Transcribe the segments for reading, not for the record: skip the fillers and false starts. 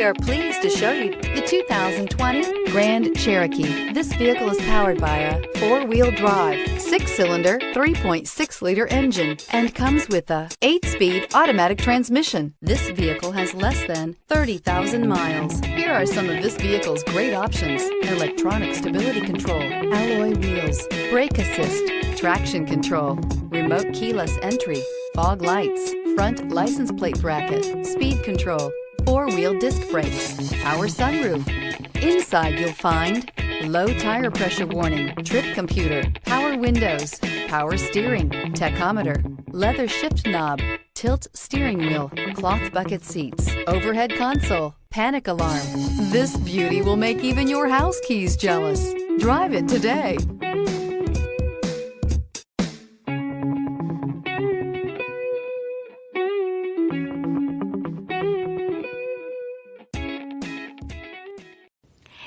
are pleased to show you the 2020 Grand Cherokee. This vehicle is powered by a 4-wheel drive, 6-cylinder, 3.6-liter engine and comes with a 8-speed automatic transmission. This vehicle has less than 30,000 miles. Here are some of this vehicle's great options: electronic stability control, alloy wheels, brake assist, traction control, remote keyless entry, fog lights, front license plate bracket, speed control, 4-wheel disc brakes, power sunroof. Inside you'll find low tire pressure warning, trip computer, power windows, power steering, tachometer, leather shift knob, tilt steering wheel, cloth bucket seats, overhead console, panic alarm. This beauty will make even your house keys jealous. Drive it today.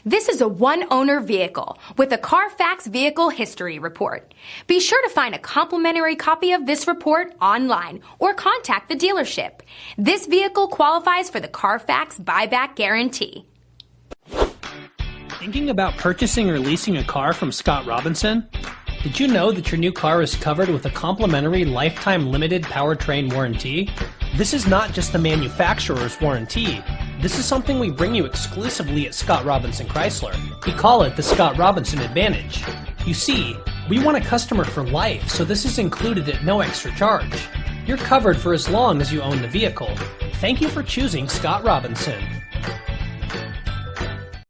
This is a one-owner vehicle with a CARFAX Vehicle History Report. Be sure to find a complimentary copy of this report online or contact the dealership. This vehicle qualifies for the CARFAX Buyback Guarantee. Thinking about purchasing or leasing a car from Scott Robinson? Did you know that your new car is covered with a complimentary lifetime limited powertrain warranty? This is not just the manufacturer's warranty. This is something we bring you exclusively at Scott Robinson Chrysler. We call it the Scott Robinson Advantage. You see, we want a customer for life, so this is included at no extra charge. You're covered for as long as you own the vehicle. Thank you for choosing Scott Robinson.